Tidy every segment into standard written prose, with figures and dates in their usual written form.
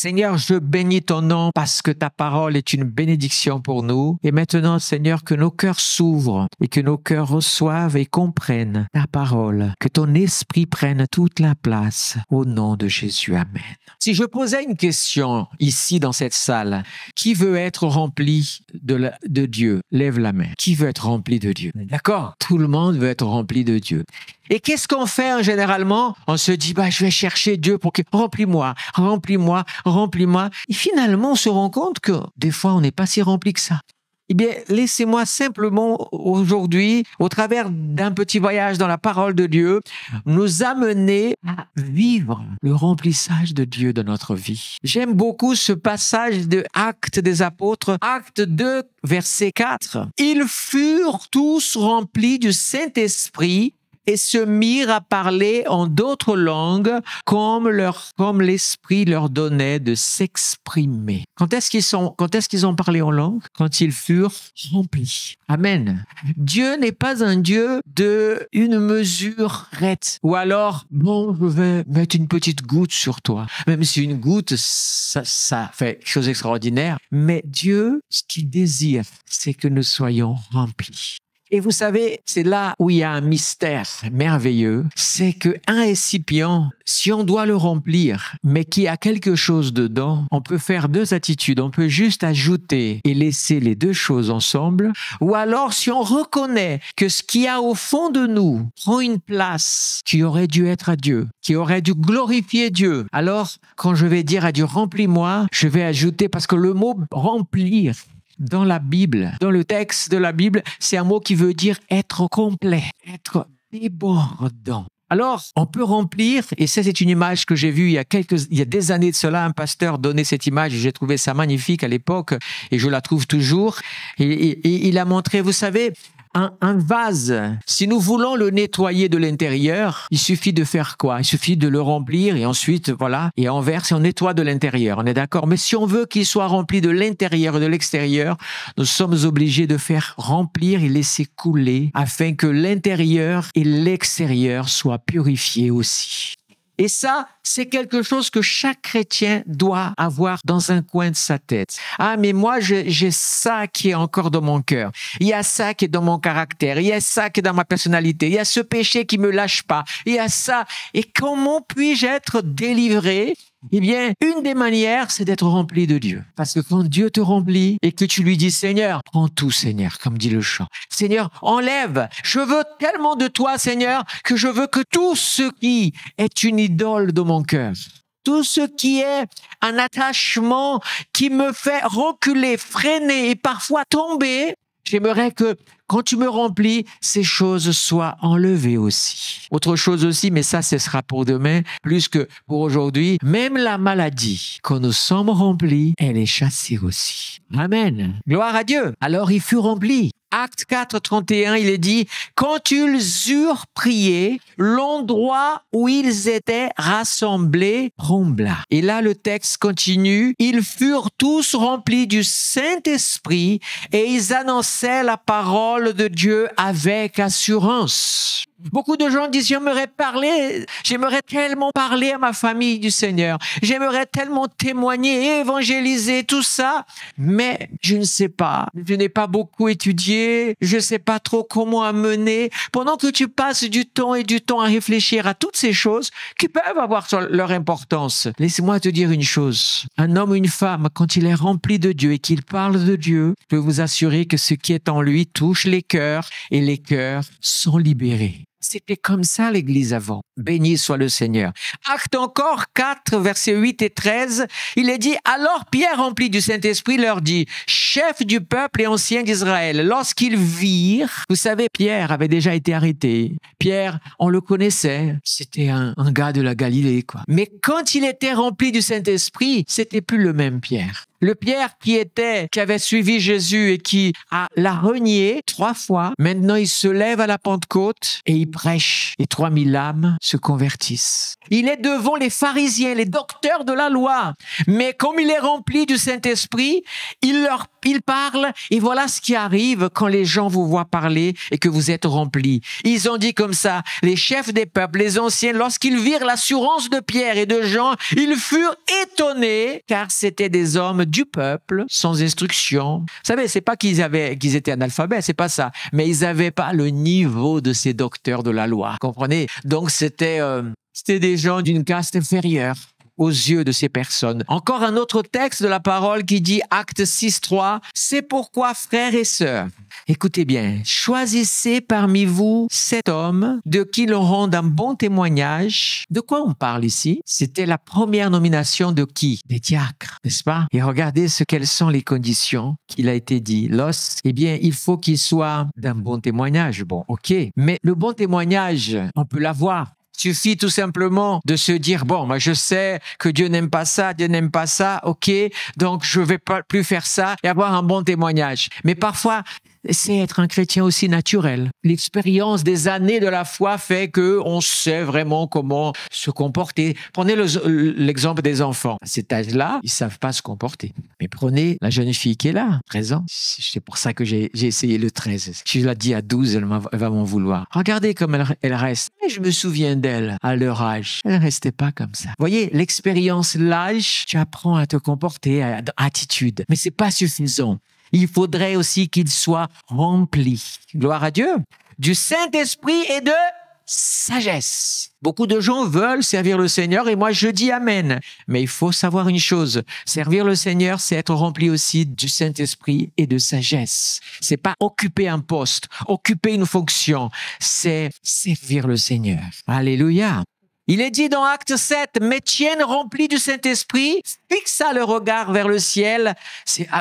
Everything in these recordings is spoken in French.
Seigneur, je bénis ton nom parce que ta parole est une bénédiction pour nous. Et maintenant, Seigneur, que nos cœurs s'ouvrent et que nos cœurs reçoivent et comprennent ta parole. Que ton esprit prenne toute la place au nom de Jésus. Amen. Si je posais une question ici dans cette salle, qui veut être rempli de Dieu? Lève la main. Qui veut être rempli de Dieu? D'accord? Tout le monde veut être rempli de Dieu. Et qu'est-ce qu'on fait généralement? On se dit, je vais chercher Dieu pour que remplis-moi, remplis-moi, remplis-moi. Et finalement, on se rend compte que des fois, on n'est pas si rempli que ça. Eh bien, laissez-moi simplement aujourd'hui, au travers d'un petit voyage dans la parole de Dieu, nous amener à vivre le remplissage de Dieu dans notre vie. J'aime beaucoup ce passage de Actes des Apôtres, Acte 2, verset 4. Ils furent tous remplis du Saint-Esprit et se mirent à parler en d'autres langues comme l'Esprit leur donnait de s'exprimer. Quand est-ce qu'ils ont parlé en langue? Quand ils furent remplis. Amen. Dieu n'est pas un Dieu de une mesurette. Ou alors, je vais mettre une petite goutte sur toi. Même si une goutte, ça fait quelque chose d'extraordinaire. Mais Dieu, ce qu'il désire, c'est que nous soyons remplis. Et vous savez, c'est là où il y a un mystère merveilleux, c'est qu'un récipient, si on doit le remplir, mais qu'il y a quelque chose dedans, on peut faire deux attitudes. On peut juste ajouter et laisser les deux choses ensemble, ou alors si on reconnaît que ce qu'il y a au fond de nous prend une place qui aurait dû être à Dieu, qui aurait dû glorifier Dieu, alors quand je vais dire à Dieu « remplis-moi », je vais ajouter, parce que le mot « remplir », dans la Bible, dans le texte de la Bible, c'est un mot qui veut dire être complet, être débordant. Alors, on peut remplir, et ça c'est une image que j'ai vue il y a des années de cela, un pasteur donnait cette image, et j'ai trouvé ça magnifique à l'époque, et je la trouve toujours, et il a montré, vous savez, un vase, si nous voulons le nettoyer de l'intérieur, il suffit de faire quoi? Il suffit de le remplir et ensuite, voilà, et on verse et on nettoie de l'intérieur, on est d'accord? Mais si on veut qu'il soit rempli de l'intérieur et de l'extérieur, nous sommes obligés de faire remplir et laisser couler afin que l'intérieur et l'extérieur soient purifiés aussi. Et ça, c'est quelque chose que chaque chrétien doit avoir dans un coin de sa tête. Ah, mais moi, j'ai ça qui est encore dans mon cœur. Il y a ça qui est dans mon caractère. Il y a ça qui est dans ma personnalité. Il y a ce péché qui me lâche pas. Il y a ça. Et comment puis-je être délivré? Eh bien, une des manières, c'est d'être rempli de Dieu. Parce que quand Dieu te remplit et que tu lui dis, Seigneur, prends tout, Seigneur, comme dit le chant. Seigneur, enlève. Je veux tellement de toi, Seigneur, que je veux que tout ce qui est une idole de mon cœur, tout ce qui est un attachement qui me fait reculer, freiner et parfois tomber, j'aimerais que quand tu me remplis, ces choses soient enlevées aussi. Autre chose aussi, mais ça, ce sera pour demain, plus que pour aujourd'hui. Même la maladie, quand nous sommes remplis, elle est chassée aussi. Amen. Gloire à Dieu. Alors, il fut rempli. Acte 4, 31, il est dit, quand ils eurent prié, l'endroit où ils étaient rassemblés trembla. Et là, le texte continue, ils furent tous remplis du Saint-Esprit et ils annonçaient la parole de Dieu avec assurance. Beaucoup de gens disent, j'aimerais tellement parler à ma famille du Seigneur. J'aimerais tellement témoigner, évangéliser, tout ça. Mais je ne sais pas. Je n'ai pas beaucoup étudié. Je ne sais pas trop comment amener. Pendant que tu passes du temps à réfléchir à toutes ces choses qui peuvent avoir leur importance. Laissez-moi te dire une chose. Un homme ou une femme, quand il est rempli de Dieu et qu'il parle de Dieu, je peux vous assurer que ce qui est en lui touche les cœurs et les cœurs sont libérés. C'était comme ça l'Église avant. Béni soit le Seigneur. Acte encore 4, versets 8 et 13, il est dit, alors Pierre, rempli du Saint-Esprit, leur dit, chef du peuple et ancien d'Israël, lorsqu'ils virent, vous savez, Pierre avait déjà été arrêté. Pierre, on le connaissait, c'était un gars de la Galilée, quoi. Mais quand il était rempli du Saint-Esprit, c'était plus le même Pierre. Le Pierre qui avait suivi Jésus et qui l'a renié 3 fois, maintenant il se lève à la Pentecôte et il prêche. Et 3000 âmes se convertissent. Il est devant les pharisiens, les docteurs de la loi. Mais comme il est rempli du Saint-Esprit, il parle et voilà ce qui arrive quand les gens vous voient parler et que vous êtes remplis. Ils ont dit comme ça, les chefs des peuples, les anciens, lorsqu'ils virent l'assurance de Pierre et de Jean, ils furent étonnés car c'étaient des hommes du peuple sans instruction. Vous savez, c'est pas qu'ils étaient analphabètes, c'est pas ça, mais ils n'avaient pas le niveau de ces docteurs de la loi. Comprenez? Donc c'était des gens d'une caste inférieure aux yeux de ces personnes. Encore un autre texte de la parole qui dit, Acte 6.3, « C'est pourquoi, frères et sœurs, écoutez bien, choisissez parmi vous 7 hommes de qui l'on rende un bon témoignage. » De quoi on parle ici? C'était la première nomination de qui? Des diacres, n'est-ce pas? Et regardez quelles sont les conditions qu'il a été dit. Eh bien, il faut qu'il soit d'un bon témoignage. Bon, ok. Mais le bon témoignage, on peut l'avoir. Il suffit tout simplement de se dire, bon, moi je sais que Dieu n'aime pas ça, ok, donc je vais pas plus faire ça et avoir un bon témoignage. Mais parfois, c'est être un chrétien aussi naturel. L'expérience des années de la foi fait que on sait vraiment comment se comporter. Prenez l'exemple des enfants. À cet âge-là, ils savent pas se comporter. Mais prenez la jeune fille qui est là, 13 ans. C'est pour ça que j'ai essayé le 13. Si je la dis à 12, elle va m'en vouloir. Regardez comme elle reste. Et je me souviens d'elle à leur âge. Elle restait pas comme ça. Vous voyez, l'expérience, l'âge, tu apprends à te comporter, à attitude. Mais c'est pas suffisant. Il faudrait aussi qu'il soit rempli, gloire à Dieu, du Saint-Esprit et de sagesse. Beaucoup de gens veulent servir le Seigneur et moi je dis Amen. Mais il faut savoir une chose, servir le Seigneur, c'est être rempli aussi du Saint-Esprit et de sagesse. C'est pas occuper un poste, occuper une fonction, c'est servir le Seigneur. Alléluia. Il est dit dans Acte 7, « Mais Étienne, rempli du Saint-Esprit, fixa le regard vers le ciel. »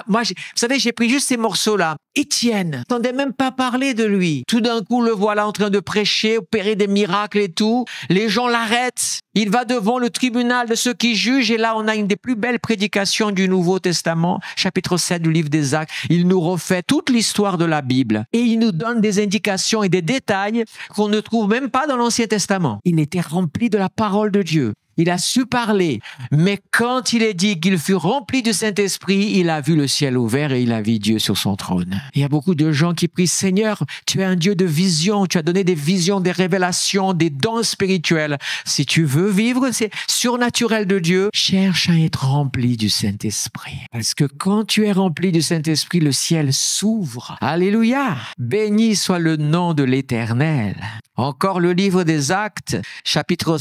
Vous savez, j'ai pris juste ces morceaux-là. Étienne, n'entendait même pas parler de lui. Tout d'un coup, le voilà en train de prêcher, opérer des miracles et tout. Les gens l'arrêtent. Il va devant le tribunal de ceux qui jugent. Et là, on a une des plus belles prédications du Nouveau Testament, chapitre 7 du livre des Actes. Il nous refait toute l'histoire de la Bible. Et il nous donne des indications et des détails qu'on ne trouve même pas dans l'Ancien Testament. Il était rempli de la parole de Dieu. Il a su parler, mais quand il est dit qu'il fut rempli du Saint-Esprit, il a vu le ciel ouvert et il a vu Dieu sur son trône. Il y a beaucoup de gens qui prient, Seigneur, tu es un Dieu de vision, tu as donné des visions, des révélations, des dons spirituels. Si tu veux vivre, c'est surnaturel de Dieu, cherche à être rempli du Saint-Esprit. Parce que quand tu es rempli du Saint-Esprit, le ciel s'ouvre. Alléluia! Béni soit le nom de l'Éternel. Encore le livre des Actes, chapitre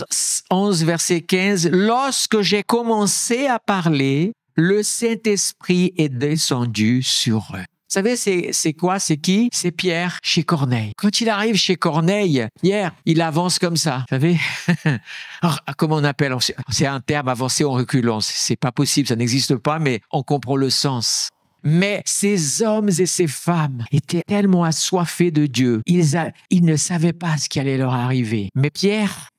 11, verset 15. Lorsque j'ai commencé à parler, le Saint-Esprit est descendu sur eux. Vous savez, c'est quoi? C'est qui? C'est Pierre chez Corneille. Quand il arrive chez Corneille, Pierre, il avance comme ça. Vous savez? Alors, comment on appelle? C'est un terme, avancer en reculant. C'est pas possible, ça n'existe pas, mais on comprend le sens. Mais ces hommes et ces femmes étaient tellement assoiffés de Dieu. Ils ne savaient pas ce qui allait leur arriver. Mais Pierre,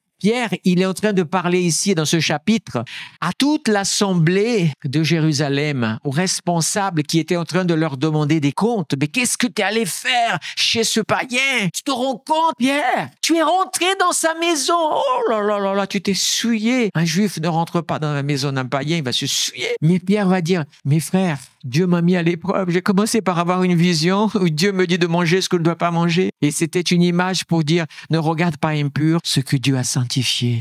il est en train de parler ici dans ce chapitre à toute l'assemblée de Jérusalem, aux responsables qui étaient en train de leur demander des comptes. Mais qu'est-ce que tu es allé faire chez ce païen? Tu te rends compte, Pierre? Tu es rentré dans sa maison. Oh là là là là, tu t'es souillé. Un juif ne rentre pas dans la maison d'un païen, il va se souiller. Mais Pierre va dire, mes frères, Dieu m'a mis à l'épreuve. J'ai commencé par avoir une vision où Dieu me dit de manger ce que je ne dois pas manger. Et c'était une image pour dire, ne regarde pas impur ce que Dieu a sanctifié.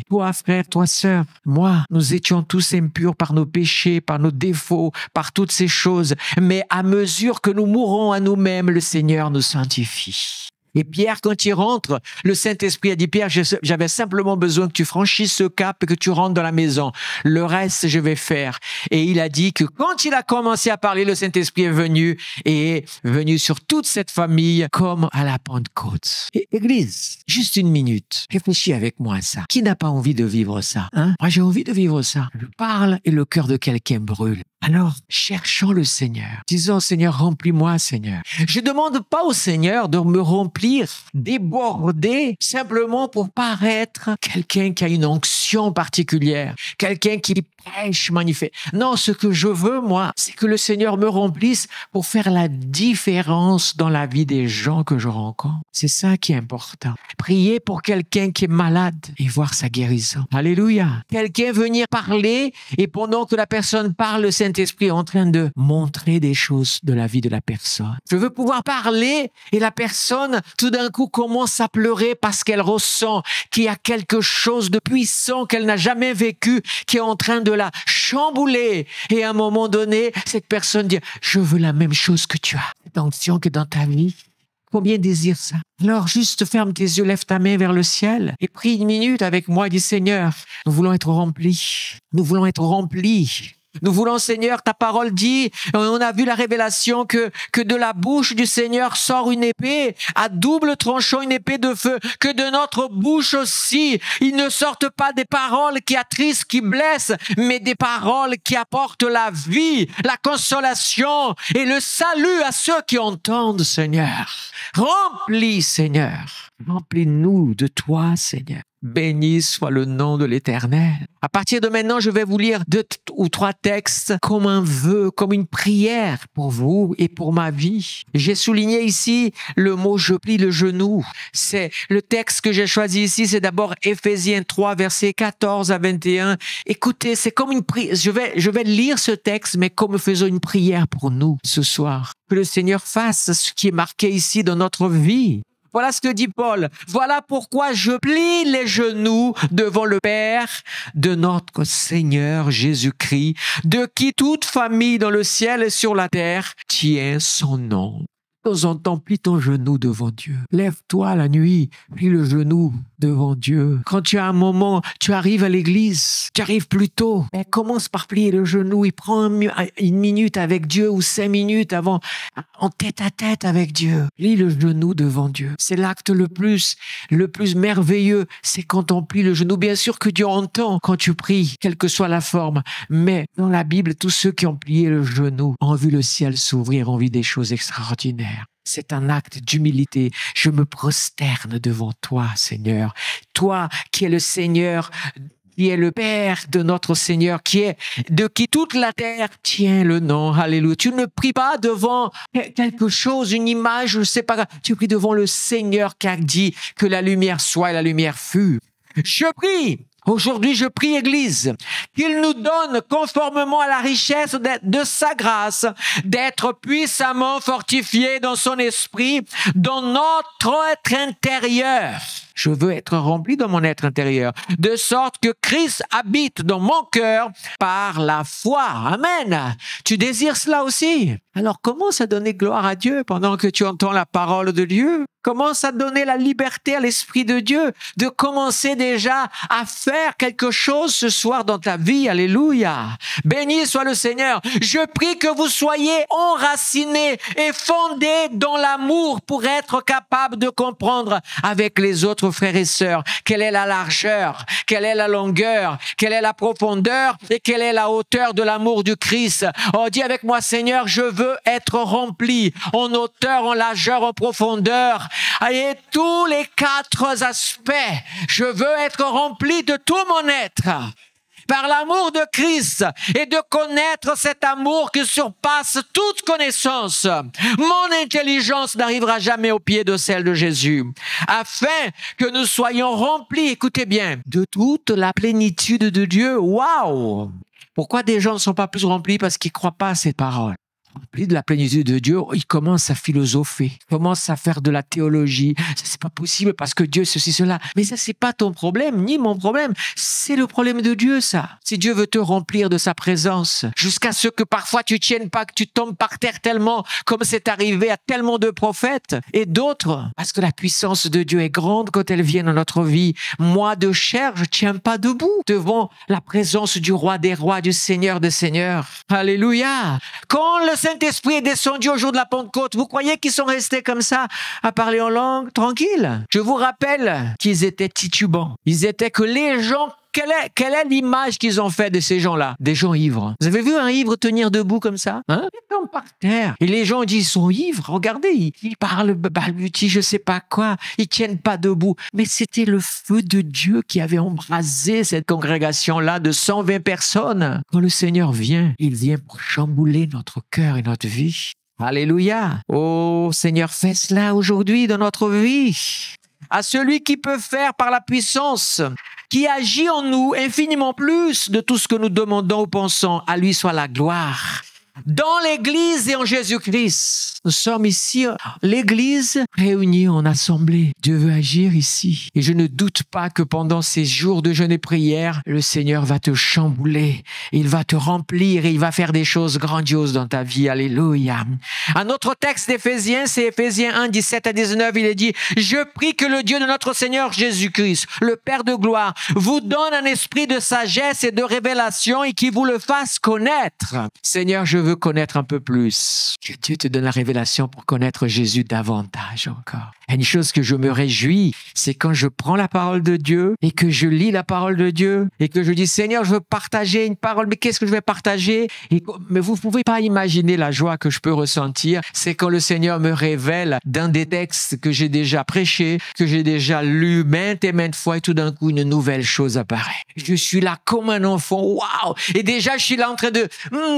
Toi, frère, toi, sœur, moi, nous étions tous impurs par nos péchés, par nos défauts, par toutes ces choses. Mais à mesure que nous mourons à nous-mêmes, le Seigneur nous sanctifie. Et Pierre, quand il rentre, le Saint-Esprit a dit, Pierre, j'avais simplement besoin que tu franchisses ce cap et que tu rentres dans la maison. Le reste, je vais faire. Et il a dit que quand il a commencé à parler, le Saint-Esprit est venu sur toute cette famille comme à la Pentecôte. Et Église, juste une minute. Réfléchis avec moi à ça. Qui n'a pas envie de vivre ça? Moi, j'ai envie de vivre ça. Je parle et le cœur de quelqu'un brûle. Alors, cherchons le Seigneur. Disons, Seigneur, remplis-moi, Seigneur. Je ne demande pas au Seigneur de me remplir remplir, déborder, simplement pour paraître quelqu'un qui a une onction particulière, quelqu'un qui prêche magnifique. Non, ce que je veux, moi, c'est que le Seigneur me remplisse pour faire la différence dans la vie des gens que je rencontre. C'est ça qui est important. Prier pour quelqu'un qui est malade et voir sa guérison. Alléluia. Quelqu'un venir parler et pendant que la personne parle, le Saint-Esprit est en train de montrer des choses de la vie de la personne. Je veux pouvoir parler et la personne, tout d'un coup, commence à pleurer parce qu'elle ressent qu'il y a quelque chose de puissant qu'elle n'a jamais vécu qui est en train de la chambouler. Et à un moment donné, cette personne dit « Je veux la même chose que tu as. Cette onction que dans ta vie. » Combien désire ça? Alors, juste ferme tes yeux, lève ta main vers le ciel et prie 1 minute avec moi et dis « Seigneur, nous voulons être remplis. Nous voulons être remplis. » Nous voulons, Seigneur, ta parole dit, on a vu la révélation que de la bouche du Seigneur sort une épée à double tranchant, une épée de feu, que de notre bouche aussi, il ne sortent pas des paroles qui attristent, qui blessent, mais des paroles qui apportent la vie, la consolation et le salut à ceux qui entendent, Seigneur. Remplis, Seigneur. Remplis-nous de toi, Seigneur. Béni soit le nom de l'Éternel. À partir de maintenant, je vais vous lire 2 ou 3 textes comme un vœu, comme une prière pour vous et pour ma vie. J'ai souligné ici le mot « je plie le genou ». C'est le texte que j'ai choisi ici, c'est d'abord Éphésiens 3, versets 14 à 21. Écoutez, c'est comme une prière. Je vais lire ce texte, mais comme faisons une prière pour nous ce soir. Que le Seigneur fasse ce qui est marqué ici dans notre vie. Voilà ce que dit Paul. Voilà pourquoi je plie les genoux devant le Père de notre Seigneur Jésus-Christ, de qui toute famille dans le ciel et sur la terre tient son nom. De temps en temps, plie ton genou devant Dieu. Lève-toi la nuit, plie le genou devant Dieu. Quand tu as un moment, tu arrives à l'église, tu arrives plus tôt, mais commence par plier le genou et prends 1 minute avec Dieu ou 5 minutes avant, en tête à tête avec Dieu. Plie le genou devant Dieu. C'est l'acte le plus merveilleux, c'est quand on plie le genou. Bien sûr que Dieu entend quand tu pries, quelle que soit la forme, mais dans la Bible, tous ceux qui ont plié le genou ont vu le ciel s'ouvrir, ont vu des choses extraordinaires. C'est un acte d'humilité. Je me prosterne devant toi, Seigneur. Toi qui es le Seigneur, qui est le Père de notre Seigneur, de qui toute la terre tient le nom. Alléluia. Tu ne pries pas devant quelque chose, une image, je ne sais pas. Tu pries devant le Seigneur qui a dit que la lumière soit et la lumière fut. Je prie. Aujourd'hui, je prie, Église, qu'il nous donne, conformément à la richesse de sa grâce, d'être puissamment fortifiés dans son esprit, dans notre être intérieur. Je veux être rempli dans mon être intérieur, de sorte que Christ habite dans mon cœur par la foi. Amen. Tu désires cela aussi? Alors commence à donner gloire à Dieu pendant que tu entends la parole de Dieu. Commence à donner la liberté à l'Esprit de Dieu de commencer déjà à faire quelque chose ce soir dans ta vie. Alléluia. Béni soit le Seigneur. Je prie que vous soyez enracinés et fondés dans l'amour pour être capables de comprendre avec les autres frères et sœurs quelle est la largeur, quelle est la longueur, quelle est la profondeur et quelle est la hauteur de l'amour du Christ. Oh, dis avec moi, Seigneur, je veux être rempli en hauteur, en largeur, en profondeur. Et tous les 4 aspects, je veux être rempli de tout mon être par l'amour de Christ et de connaître cet amour qui surpasse toute connaissance. Mon intelligence n'arrivera jamais au pied de celle de Jésus, afin que nous soyons remplis, écoutez bien, de toute la plénitude de Dieu. Waouh! Pourquoi des gens ne sont pas plus remplis? Parce qu'ils ne croient pas à ces paroles. Remplis de la plénitude de Dieu, ils commencent à philosopher, ils commencent à faire de la théologie. Ça, c'est pas possible parce que Dieu, ceci, cela. Mais ça, c'est pas ton problème, ni mon problème. C'est le problème de Dieu, ça. Si Dieu veut te remplir de sa présence, jusqu'à ce que parfois tu tiennes pas, que tu tombes par terre tellement, comme c'est arrivé à tellement de prophètes et d'autres. Parce que la puissance de Dieu est grande quand elle vient dans notre vie. Moi, de chair, je tiens pas debout devant la présence du roi des rois, du Seigneur des seigneurs. Alléluia. Quand le Saint-Esprit est descendu au jour de la Pentecôte, vous croyez qu'ils sont restés comme ça à parler en langue tranquille? Je vous rappelle qu'ils étaient titubants. Ils étaient que les gens quelle est l'image qu'ils ont fait de ces gens-là? Des gens ivres. Vous avez vu un ivre tenir debout comme ça? Hein? Ils tombent par terre. Et les gens disent, ils sont ivres. Regardez, ils parlent, balbutient, je sais pas quoi. Ils tiennent pas debout. Mais c'était le feu de Dieu qui avait embrasé cette congrégation-là de 120 personnes. Quand le Seigneur vient, il vient pour chambouler notre cœur et notre vie. Alléluia. Oh Seigneur, fais cela aujourd'hui dans notre vie. À celui qui peut faire par la puissance, qui agit en nous infiniment plus de tout ce que nous demandons ou pensons, à lui soit la gloire. Dans l'Église et en Jésus-Christ. Nous sommes ici, l'Église réunie en assemblée. Dieu veut agir ici. Et je ne doute pas que pendant ces jours de jeûne et prière, le Seigneur va te chambouler. Il va te remplir et il va faire des choses grandioses dans ta vie. Alléluia. Un autre texte d'Éphésiens, c'est Éphésiens 1, 17 à 19. Il est dit, « Je prie que le Dieu de notre Seigneur Jésus-Christ, le Père de gloire, vous donne un esprit de sagesse et de révélation et qui vous le fasse connaître. » Seigneur, je veux connaître un peu plus. Que Dieu te donne la révélation pour connaître Jésus davantage encore. Et une chose que je me réjouis, c'est quand je prends la parole de Dieu et que je lis la parole de Dieu et que je dis, Seigneur, je veux partager une parole, mais qu'est-ce que je vais partager? Mais vous ne pouvez pas imaginer la joie que je peux ressentir. C'est quand le Seigneur me révèle d'un des textes que j'ai déjà prêché, que j'ai déjà lu maintes et maintes fois et tout d'un coup, une nouvelle chose apparaît. Je suis là comme un enfant. Waouh! Et déjà, je suis là en train de,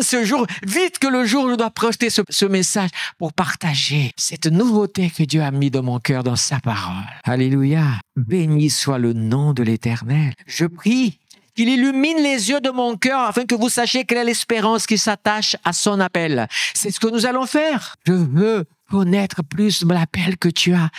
ce jour, vite que le jour où je dois projeter ce message pour partager cette nouveauté que Dieu a mis dans mon cœur, dans sa parole. Alléluia. Béni soit le nom de l'Éternel. Je prie qu'il illumine les yeux de mon cœur afin que vous sachiez quelle est l'espérance qui s'attache à son appel. C'est ce que nous allons faire. Je veux connaître plus l'appel que tu as.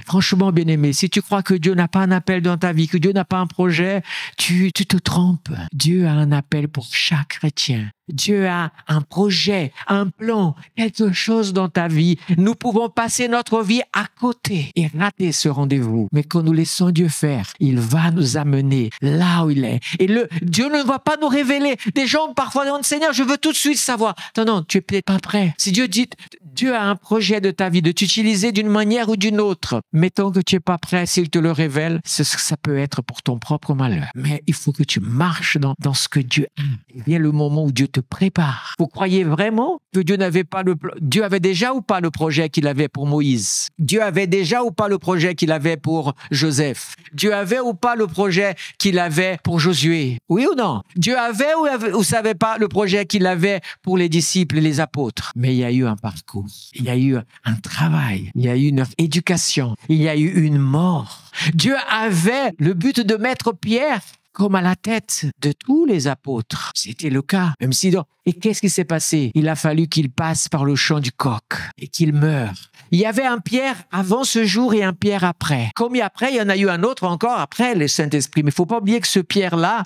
Franchement, bien-aimé, si tu crois que Dieu n'a pas un appel dans ta vie, que Dieu n'a pas un projet, tu te trompes. Dieu a un appel pour chaque chrétien. Dieu a un projet, un plan, quelque chose dans ta vie. Nous pouvons passer notre vie à côté et rater ce rendez-vous. Mais quand nous laissons Dieu faire, il va nous amener là où il est. Et Dieu ne va pas nous révéler. Des gens parfois disent, Seigneur, je veux tout de suite savoir. Non, tu es peut-être pas prêt. Si Dieu dit, Dieu a un projet de ta vie, de t'utiliser d'une manière ou d'une autre. Mettons que tu n'es pas prêt, s'il te le révèle, ça peut être pour ton propre malheur. Mais il faut que tu marches dans ce que Dieu a. Il vient le moment où Dieu te prépare. Vous croyez vraiment que Dieu n'avait pas Dieu avait déjà ou pas le projet qu'il avait pour Moïse? Dieu avait déjà ou pas le projet qu'il avait pour Joseph? Dieu avait ou pas le projet qu'il avait pour Josué? Oui ou non? Dieu avait ou savait pas le projet qu'il avait pour les disciples et les apôtres? Mais il y a eu un parcours. Il y a eu un travail. Il y a eu une éducation. Il y a eu une mort. Dieu avait le but de mettre Pierre comme à la tête de tous les apôtres. C'était le cas. Même si Et qu'est-ce qui s'est passé? Il a fallu qu'il passe par le champ du coq et qu'il meure. Il y avait un Pierre avant ce jour et un Pierre après. Comme après, il y en a eu un autre encore après le Saint-Esprit. Mais il ne faut pas oublier que ce Pierre-là,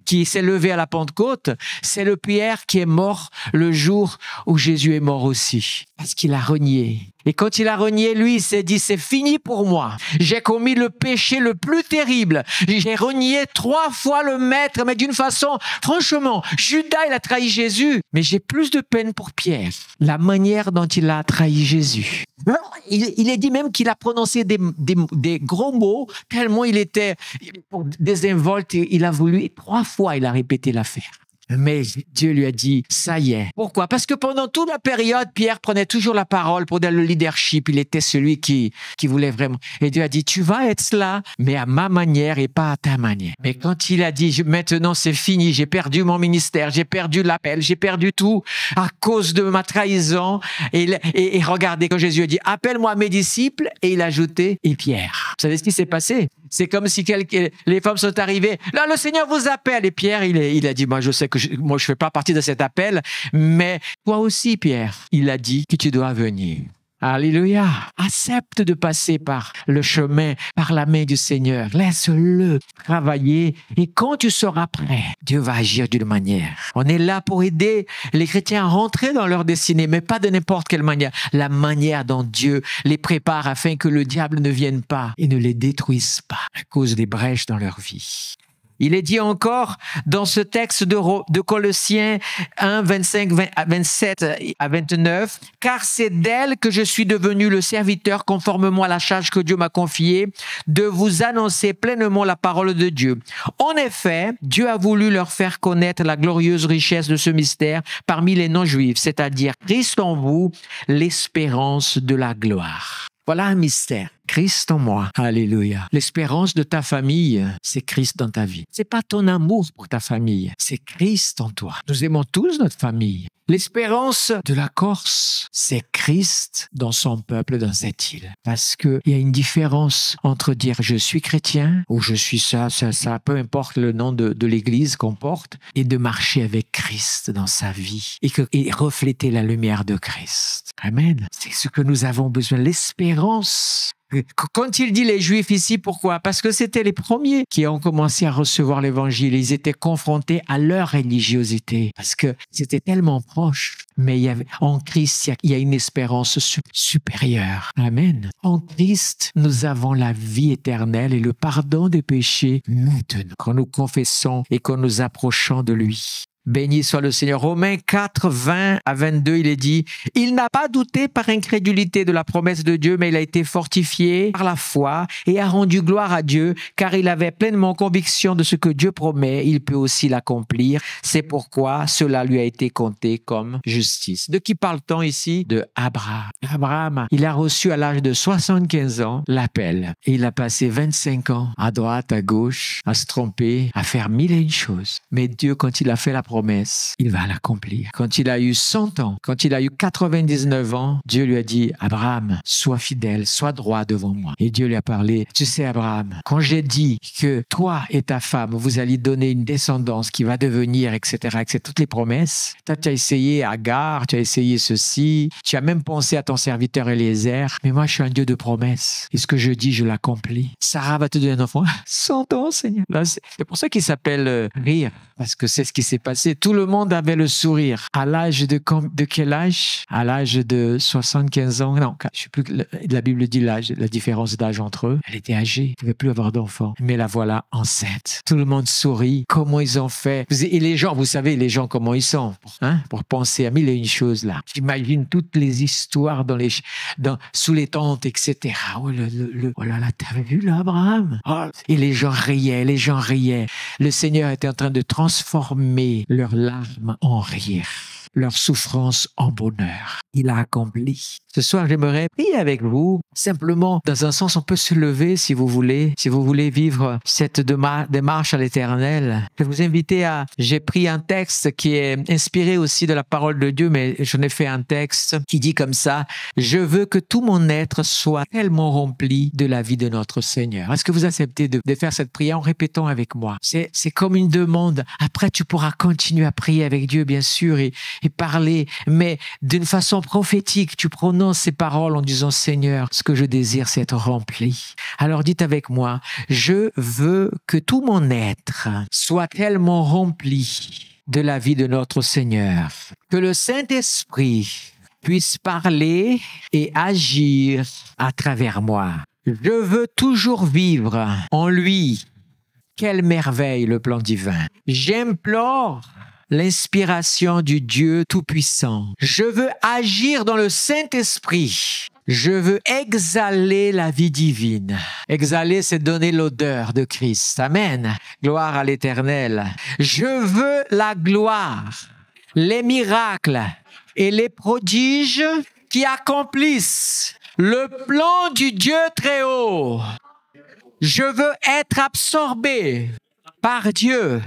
qui s'est levé à la Pentecôte, c'est le Pierre qui est mort le jour où Jésus est mort aussi. Parce qu'il a renié. Et quand il a renié, lui, il s'est dit, c'est fini pour moi. J'ai commis le péché le plus terrible. J'ai renié 3 fois le Maître, mais d'une façon, franchement, Judas, il a trahi Jésus. Mais j'ai plus de peine pour Pierre. La manière dont il a trahi Jésus. Il est dit même qu'il a prononcé des gros mots, tellement il était désinvolte. Il a voulu, 3 fois, il a répété l'affaire. Mais Dieu lui a dit, ça y est. Pourquoi? Parce que pendant toute la période, Pierre prenait toujours la parole pour le leadership. Il était celui qui voulait vraiment. Et Dieu a dit, tu vas être cela, mais à ma manière et pas à ta manière. Mais quand il a dit, maintenant c'est fini, j'ai perdu mon ministère, j'ai perdu l'appel, j'ai perdu tout à cause de ma trahison. Et regardez, quand Jésus a dit, appelle-moi mes disciples, et il a ajouté, et Pierre. Vous savez ce qui s'est passé? C'est comme si les femmes sont arrivées. Là, le Seigneur vous appelle. Et Pierre, il a dit, moi, je sais que moi, je fais pas partie de cet appel, mais toi aussi, Pierre, il a dit que tu dois venir. Alléluia. Accepte de passer par le chemin, par la main du Seigneur. Laisse-le travailler. Et quand tu seras prêt, Dieu va agir d'une manière. On est là pour aider les chrétiens à rentrer dans leur destinée, mais pas de n'importe quelle manière. La manière dont Dieu les prépare afin que le diable ne vienne pas et ne les détruise pas à cause des brèches dans leur vie. Il est dit encore dans ce texte de Colossiens 1, 25, 27 à 29, « Car c'est d'elle que je suis devenu le serviteur conformément à la charge que Dieu m'a confiée, de vous annoncer pleinement la parole de Dieu. En effet, Dieu a voulu leur faire connaître la glorieuse richesse de ce mystère parmi les non-juifs, c'est-à-dire Christ en vous, l'espérance de la gloire. » Voilà un mystère. Christ en moi. Alléluia. L'espérance de ta famille, c'est Christ dans ta vie. C'est pas ton amour pour ta famille, c'est Christ en toi. Nous aimons tous notre famille. L'espérance de la Corse, c'est Christ dans son peuple, dans cette île. Parce qu'il y a une différence entre dire je suis chrétien ou je suis ça, peu importe le nom de l'église qu'on porte, et de marcher avec Christ dans sa vie et refléter la lumière de Christ. Amen. C'est ce que nous avons besoin, l'espérance. Quand il dit les Juifs ici, pourquoi? Parce que c'était les premiers qui ont commencé à recevoir l'Évangile. Ils étaient confrontés à leur religiosité parce que c'était tellement proche. Mais en Christ, il y a une espérance supérieure. Amen. En Christ, nous avons la vie éternelle et le pardon des péchés maintenant, quand nous confessons et quand nous approchons de lui. Béni soit le Seigneur. Romains 4, 20 à 22, il est dit « Il n'a pas douté par incrédulité de la promesse de Dieu, mais il a été fortifié par la foi et a rendu gloire à Dieu, car il avait pleinement conviction de ce que Dieu promet, il peut aussi l'accomplir. C'est pourquoi cela lui a été compté comme justice. » De qui parle-t-on ici? De Abraham. Abraham, il a reçu à l'âge de 75 ans l'appel. Et il a passé 25 ans à droite, à gauche, à se tromper, à faire mille et une choses. Mais Dieu, quand il a fait la promesse, il va l'accomplir. Quand il a eu 100 ans, quand il a eu 99 ans, Dieu lui a dit « Abraham, sois fidèle, sois droit devant moi. » Et Dieu lui a parlé « Tu sais Abraham, quand j'ai dit que toi et ta femme, vous allez donner une descendance qui va devenir, etc., toutes les promesses, toi tu as essayé Agar, tu as essayé ceci, tu as même pensé à ton serviteur Eliezer, mais moi je suis un Dieu de promesses. Et ce que je dis, je l'accomplis. Sarah va te donner un enfant. 100 ans, Seigneur. Là, c'est pour ça qu'il s'appelle rire, parce que c'est ce qui s'est passé. Tout le monde avait le sourire. À l'âge de quel âge? À l'âge de 75 ans. Non, je sais plus, la Bible dit l'âge, la différence d'âge entre eux. Elle était âgée. Elle ne pouvait plus avoir d'enfants. Mais la voilà enceinte. Tout le monde sourit. Comment ils ont fait? Et les gens, vous savez, les gens, comment ils sont? Pour penser à mille et une choses là. J'imagine toutes les histoires sous les tentes, etc. Oh là là, t'avais vu là, Abraham? Oh. Et les gens riaient, Le Seigneur était en train de transformer leurs larmes en rire, leur souffrance en bonheur. Il a accompli. Ce soir, j'aimerais prier avec vous. Simplement, dans un sens, on peut se lever si vous voulez vivre cette démarche à l'Éternel. Je vais vous inviter j'ai pris un texte qui est inspiré aussi de la parole de Dieu, mais j'en ai fait un texte qui dit comme ça: je veux que tout mon être soit tellement rempli de la vie de notre Seigneur. Est-ce que vous acceptez de faire cette prière en répétant avec moi? C'est comme une demande. Après, tu pourras continuer à prier avec Dieu, bien sûr, et parler, mais d'une façon prophétique, tu prononces ces paroles en disant: Seigneur, ce que je désire, c'est être rempli. Alors dites avec moi: je veux que tout mon être soit tellement rempli de la vie de notre Seigneur, que le Saint-Esprit puisse parler et agir à travers moi. Je veux toujours vivre en lui. Quelle merveille le plan divin. J'implore l'inspiration du Dieu Tout-Puissant. Je veux agir dans le Saint-Esprit. Je veux exhaler la vie divine. Exhaler, c'est donner l'odeur de Christ. Amen. Gloire à l'Éternel. Je veux la gloire, les miracles et les prodiges qui accomplissent le plan du Dieu très haut. Je veux être absorbé par Dieu.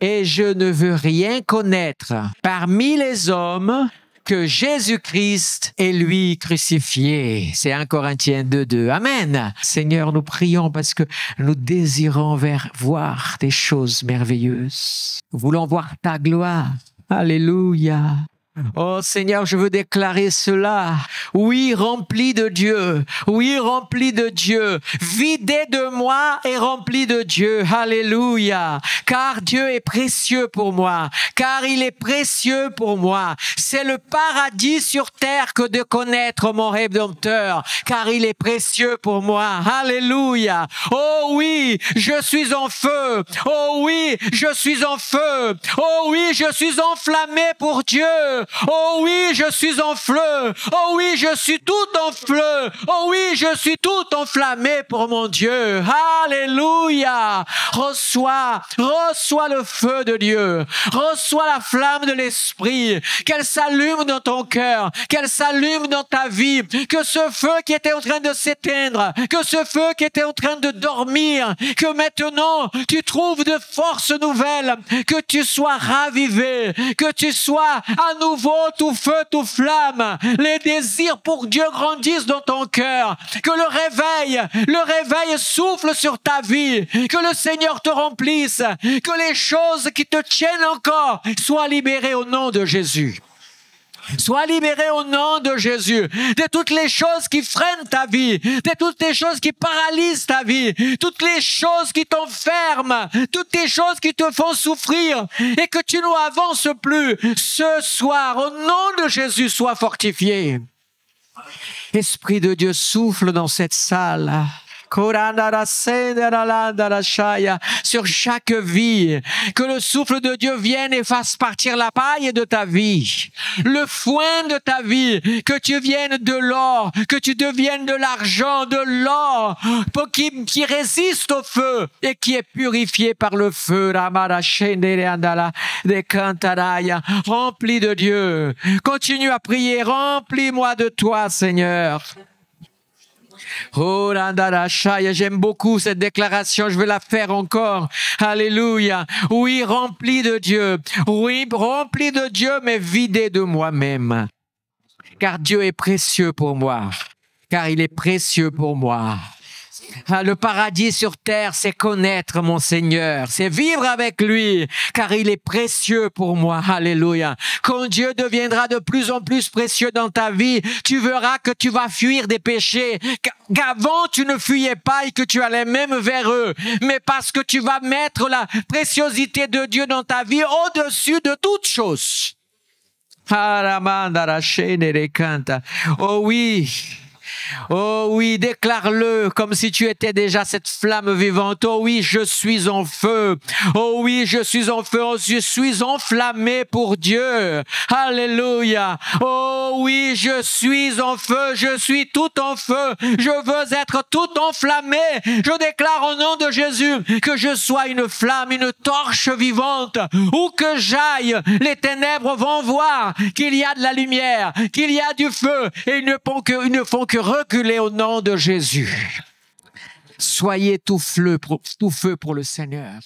Et je ne veux rien connaître parmi les hommes que Jésus-Christ est lui crucifié. C'est 1 Corinthiens 2:2. Amen. Seigneur, nous prions parce que nous désirons voir des choses merveilleuses. Nous voulons voir ta gloire. Alléluia. Oh Seigneur, je veux déclarer cela. Oui, rempli de Dieu. Oui, rempli de Dieu. Vidé de moi et rempli de Dieu. Alléluia. Car Dieu est précieux pour moi. Car il est précieux pour moi. C'est le paradis sur terre que de connaître mon Rédempteur. Car il est précieux pour moi. Alléluia. Oh oui, je suis en feu. Oh oui, je suis en feu. Oh oui, je suis enflammé pour Dieu. Oh oui, je suis en feu. Oh oui, je suis tout en feu. Oh oui, je suis tout enflammé pour mon Dieu. Alléluia. Reçois le feu de Dieu. Reçois la flamme de l'Esprit. Qu'elle s'allume dans ton cœur. Qu'elle s'allume dans ta vie. Que ce feu qui était en train de s'éteindre, que ce feu qui était en train de dormir, que maintenant tu trouves de forces nouvelles, que tu sois ravivé, que tu sois à nouveau tout feu, tout flamme. Les désirs pour Dieu grandissent dans ton cœur. Que le réveil souffle sur ta vie. Que le Seigneur te remplisse. Que les choses qui te tiennent encore soient libérées au nom de Jésus. Sois libéré au nom de Jésus de toutes les choses qui freinent ta vie, de toutes les choses qui paralysent ta vie, toutes les choses qui t'enferment, toutes les choses qui te font souffrir et que tu n'avances plus. Ce soir, au nom de Jésus, sois fortifié. Esprit de Dieu, souffle dans cette salle. Sur chaque vie, que le souffle de Dieu vienne et fasse partir la paille de ta vie, le foin de ta vie, que tu viennes de l'or, que tu deviennes de l'argent, de l'or, qui résiste au feu et qui est purifié par le feu. Rempli de Dieu. Continue à prier, remplis-moi de toi, Seigneur. Oh, j'aime beaucoup cette déclaration, je vais la faire encore. Alléluia. Oui, rempli de Dieu. Oui, rempli de Dieu, mais vidé de moi-même. Car Dieu est précieux pour moi. Car il est précieux pour moi. Le paradis sur terre, c'est connaître mon Seigneur, c'est vivre avec lui, car il est précieux pour moi. Alléluia. Quand Dieu deviendra de plus en plus précieux dans ta vie, tu verras que tu vas fuir des péchés qu'avant tu ne fuyais pas et que tu allais même vers eux. Mais parce que tu vas mettre la préciosité de Dieu dans ta vie au-dessus de toute chose. Oh oui. Oh oui, déclare-le comme si tu étais déjà cette flamme vivante. Oh oui, je suis en feu. Oh oui, je suis en feu. Oh, je suis enflammé pour Dieu. Alléluia. Oh oui, je suis en feu. Je suis tout en feu. Je veux être tout enflammé. Je déclare au nom de Jésus que je sois une flamme, une torche vivante. Où que j'aille, les ténèbres vont voir qu'il y a de la lumière, qu'il y a du feu et ils ne font que reculer au nom de Jésus. Soyez tout feu pour le Seigneur.